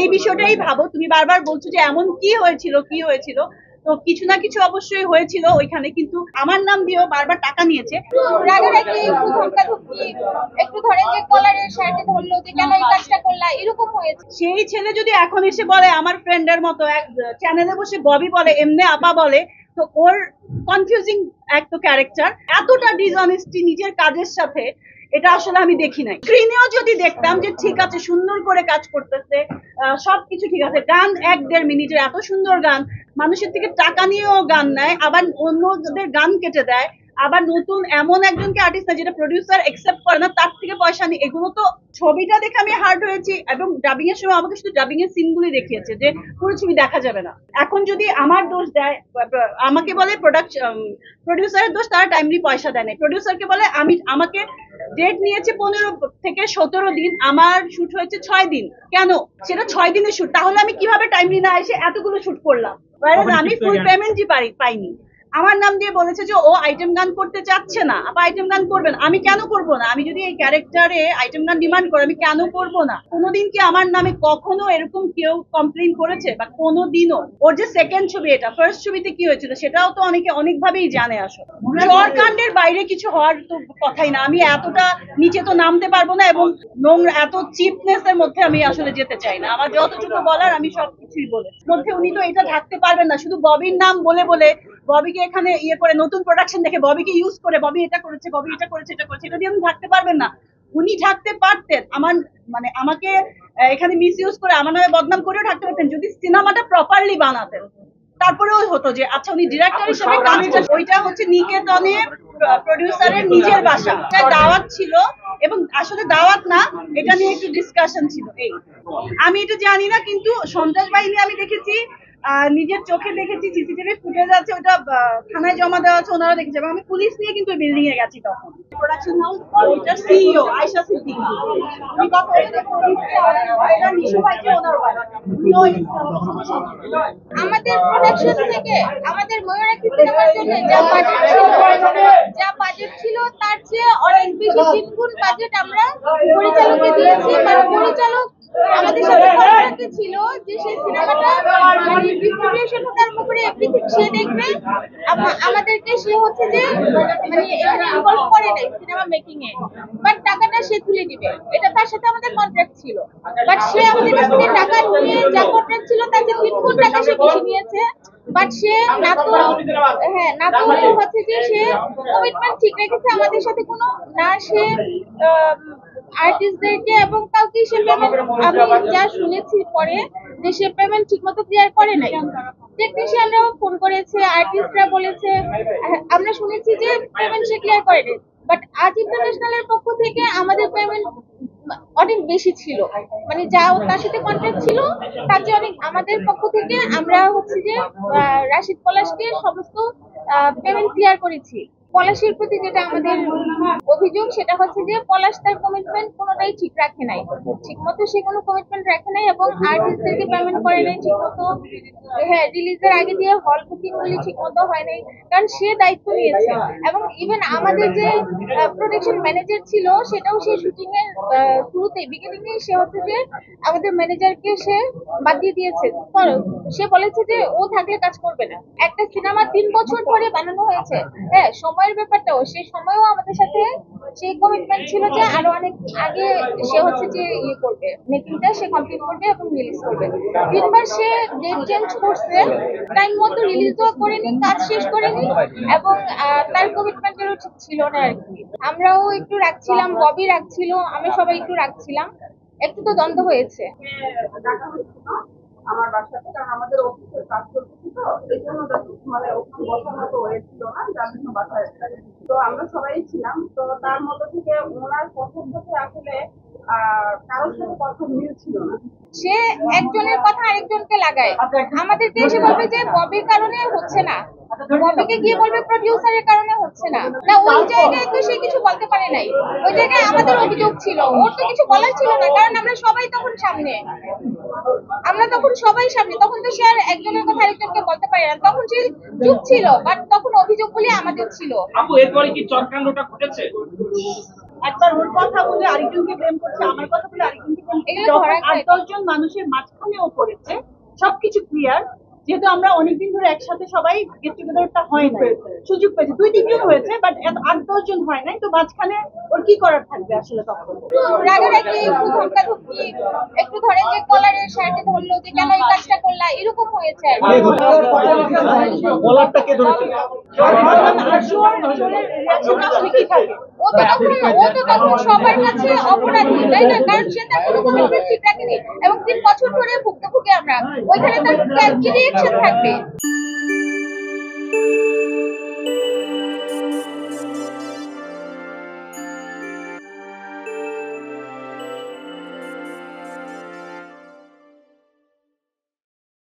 এই বিষয়টাই ভাবো। তুমি বারবার বলছো যে এমন কি হয়েছিল কি হয়েছিল, তো কিছু না কিছু অবশ্যই হয়েছিল ওইখানে, কিন্তু আমার নাম দিয়েও বারবার টাকা নিয়েছে। রাগারাগি, একটু ধমকাধমকি, একটু ধরেন যে কলারের শার্টে ধরলো যে কেন এই কাজটা করলা, এরকম হয়েছে। সেই ছেলে যদি এখন এসে বলে আমার ফ্রেন্ডের মতো এক চ্যানেলে বসে ববি বলে, এমনি আপা বলে, তো ওর কনফিউজিং এক তো ক্যারেক্টার, এতটা ডিসঅনেস্টি নিজের কাজের সাথে, এটা আসলে আমি দেখি নাই। স্ক্রিনেও যদি দেখতাম যে ঠিক আছে সুন্দর করে কাজ করতেছে, সবকিছু ঠিক আছে, গান 1-1.5 মিনিটের এত সুন্দর গান, মানুষের থেকে টাকা নিয়েও গান নেয়, আবার অন্যদের গান কেটে দেয়, আবার নতুন এমন একজনকে আর্টিস্ট না যেটা প্রডিউসার একসেপ্ট করে না, তার থেকে পয়সা নিয়ে, এগুলো তো ছবিটা দেখে আমি হার্ট হয়েছি। এবং ডাবিং এর সময় আমাকে শুধু ডাবিং এর সিন গুলি দেখিয়েছে, যে পুরো ছবি দেখা যাবে না। এখন যদি আমার দোষ দেয়, আমাকে বলে প্রডিউসারের দোষ, তারা টাইমলি পয়সা দেয় না। প্রডিউসারকে বলে আমাকে ডেট নিয়েছে 15 থেকে 17 দিন, আমার শুট হয়েছে 6 দিন, কেন সেটা 6 দিনের শুট, তাহলে আমি কিভাবে টাইমলি না এসে এতগুলো শুট করলাম, আমি ফুল পেমেন্টই পাইনি। আমার নাম দিয়ে বলেছে যে ও আইটেম গান করতে চাচ্ছে না, আপা আইটেম গান করবেন, আমি কেন করব না? আমি যদি এই ক্যারেক্টারে আইটেম গান ডিমান্ড করে, আমি কেন করব না? কোনোদিন কি আমার নামে কখনো এরকম কেউ কমপ্লেইন করেছে? বা কোনোদিনও? ওর যে সেকেন্ড ছবি, এটা ফার্স্ট ছবিতে কি হয়েছিল সেটাও তো অনেকে অনেকভাবেই জানে। আসলে চরকাণ্ডের বাইরে কিছু হওয়ার তো কথাই না। আমি এতটা নিচে তো নামতে পারবো না, এবং নোংরা এত চিপনেস এর মধ্যে আমি আসলে যেতে চাই না। আমার যতটুকু বলার আমি সবকিছুই বলেছি। মধ্যে উনি তো এটা থাকতে পারবেন না, শুধু ববির নাম বলে বলে, ববিকে এখানে ইয়ে করে, নতুন প্রোডাকশন দেখে ববিকে ইউজ করে, ববি এটা করেছে, ববি এটা করেছে, এটা করেছে, এটা দিয়ে উনি থাকতে পারবেন না। উনি থাকতে পারতেন, আমার মানে আমাকে এখানে মিস ইউজ করে, আমার নামে বদনাম করেও থাকতে পারতেন, যদি সিনেমাটা প্রপারলি বানাতেন। তারপরেও হতো যে আচ্ছা উনি ডিরেক্টর হিসেবে কাজটা, ওইটা হচ্ছে নিকেতনে প্রডিউসারের নিজের বাসা, দাওয়াত ছিল, এবং আসলে দাওয়াত না, এটা নিয়ে একটু ডিসকাশন ছিল। এই আমি এটা জানি না, কিন্তু সন্ত্রাস বাহিনী আমি দেখেছি, নিজের চোখে দেখেছি, সিসিটিভি ফুটেজ আছে, ওটা থানায় জমা দেওয়া আছে, ওনারা দেখেছে, এবং আমি পুলিশ নিয়ে কিন্তু বিল্ডিং এ গেছি তখন। প্রোডাকশন হাউস, ওইটার সিইও আয়েশা সিদ্দিকী, উনি কথা বলে নিশু ভাইকে ওনার আমাদের প্রোডাকশন থেকে আমাদের ময়ূরাক্ষী সিনেমার জন্য যা বাজেট ছিল তার চেয়ে অনেক বেশি, 3 গুণ বাজেট আমরা পরিচালককে দিয়েছি। কারণ পরিচালক আমাদের সাথে কন্ট্রাক্টে ছিল যে সেই সিনেমাটা মানে ডিস্ট্রিবিউশন হোক আরম্ভ করে এভরিথিং সে দেখবে। আমাদেরকে সে হচ্ছে যে মানে এখানে ইনভলভ করে নাই সিনেমা মেকিং এ, বাট টাকাটা সে তুলে দিবে, এটা তার সাথে আমাদের কন্ট্রাক্ট ছিল। বাট সে আমাদের কাছ থেকে টাকা নিয়ে, যা কন্ট্রাক্ট ছিল তার চেয়ে 3 গুণ টাকা সে বেশি নিয়েছে। বাট সে না তো হচ্ছে যে সে কমিটমেন্ট ঠিক রেখেছে আমাদের সাথে, কোনো না সে আর্টিস্টদেরকে এবং কাউকে সে পেমেন্ট, আমি যা শুনেছি পরে যে সে পেমেন্ট ঠিক মতো ক্লিয়ার করে নাই। টেকনিশিয়ানরাও ফোন করেছে, আর্টিস্টরা বলেছে, আমরা শুনেছি যে পেমেন্ট সে ক্লিয়ার করে নাই। বাট আজ ইন্টারন্যাশনালের পক্ষ থেকে আমাদের পেমেন্ট অনেক বেশি ছিল, মানে যা তার সাথে কন্ট্রাক্ট ছিল তার চেয়ে অনেক। আমাদের পক্ষ থেকে আমরা হচ্ছে যে রাশিদ পলাশকে সমস্ত পেমেন্ট ক্লিয়ার করেছি। পলাশের প্রতি যেটা আমাদের অভিযোগ সেটা হচ্ছে যে পলাশ তার কমিটমেন্ট কোনোটাই ঠিক রাখে নাই, ঠিক মতো সে কোনো কমিটমেন্ট রাখে নাই, এবং আর্টিস্টদেরকে পেমেন্ট করে নাই ঠিক মতো। হ্যাঁ, রিলিজের আগে দিয়ে হল বুকিং গুলি ঠিক মতো হয় নাই, কারণ সে দায়িত্ব নিয়েছে। এবং ইভেন আমাদের যে প্রোডাকশন ম্যানেজার ছিল সেটাও সেই শুটিং এর শুরুতে বিগিনিং এ সে হচ্ছে যে আমাদের ম্যানেজারকে সে বাদ দিয়ে দিয়েছে। সে বলেছে যে ও থাকলে কাজ করবে না। একটা সিনেমা 3 বছর ধরে বানানো হয়েছে, হ্যাঁ সময়ের ব্যাপারটাও, সেই সময়ও আমাদের সাথে সেই কমিটমেন্ট ছিল যে আরো অনেক আগে সে হচ্ছে যে ইয়ে করবে, মেকিংটা সে কমপ্লিট করবে এবং রিলিজ করবে। 3 বার সে ডেট চেঞ্জ করছে, টাইম মতো রিলিজও করেনি, কাজ শেষ করেনি, এবং তার কমিটমেন্টেরও ঠিক ছিল না আর কি। আমরাও একটু রাখছিলাম, ববি রাখছিল, আমরা সবাই একটু রাখছিলাম, একটু তো দ্বন্দ্ব হয়েছে। আমার বাসাতে, কারণ আমাদের অফিসের কাজ করতেছি, তো এই জন্য মানে ওখানে বসার মতো হয়েছিল না, যার জন্য বাসায়, তো আমরা সবাই ছিলাম। তো তার মধ্যে থেকে ওনার পছন্দ আসলে কারোর সাথে কথা মিল ছিল না। সে একজনের কথা আরেকজনকে লাগায়, আমাদেরকে এসে বলবে যে ববির কারণে হচ্ছে না, ববিকে গিয়ে বলবে প্রডিউসারের কারণে হচ্ছে না। না, ওই জায়গায় তো সে কিছু বলতে পারে নাই, ওই জায়গায় আমাদের অভিযোগ ছিল, ওর তো কিছু বলার ছিল না, কারণ আমরা সবাই তখন সামনে, তখন তো সে আর একজনের কথা আরেকজনকে বলতে পারে না, তখন সে চুপ ছিল। বাট তখন অভিযোগগুলি আমাদের ছিল। আপু এরপরে কি চরকাণ্ডটা ঘটেছে? একবার ওর কথা বলে আরেকজনকে ব্লেম করছে, আমার কথা বলে আরেকজনকে blame করছে। এগুলো ধরা যখন 8-10 জন মানুষের মাঝখানে ও করেছে, সবকিছু ক্লিয়ার। যেহেতু আমরা অনেকদিন ধরে একসাথে সবাই গেট টুগেদারটা হয় না, সুযোগ পেয়েছে 2-3 জন হয়েছে, বাট 8-10 জন হয় নাই। তো মাঝখানে ওর কি করার থাকবে আসলে তখন? একটু রাগারাগি, একটু ধমকাধমকি, একটু ধরেন যে কলারের শার্টে ধরলো যে কেন এই কাজটা করলা, এরকম হয়েছে আর কি। কলারটা কে ধরেছিল? চোরের reaction আসলে কি থাকে? ও তো তখন সবার কাছে অপরাধী, তাই না? কারণ সে তার কোনো কমিটমেন্ট ঠিক রাখেনি এবং 3 বছর ধরে ভুক্তভোগী আমরা, ওইখানে তার কি রিয়েকশন থাকবে?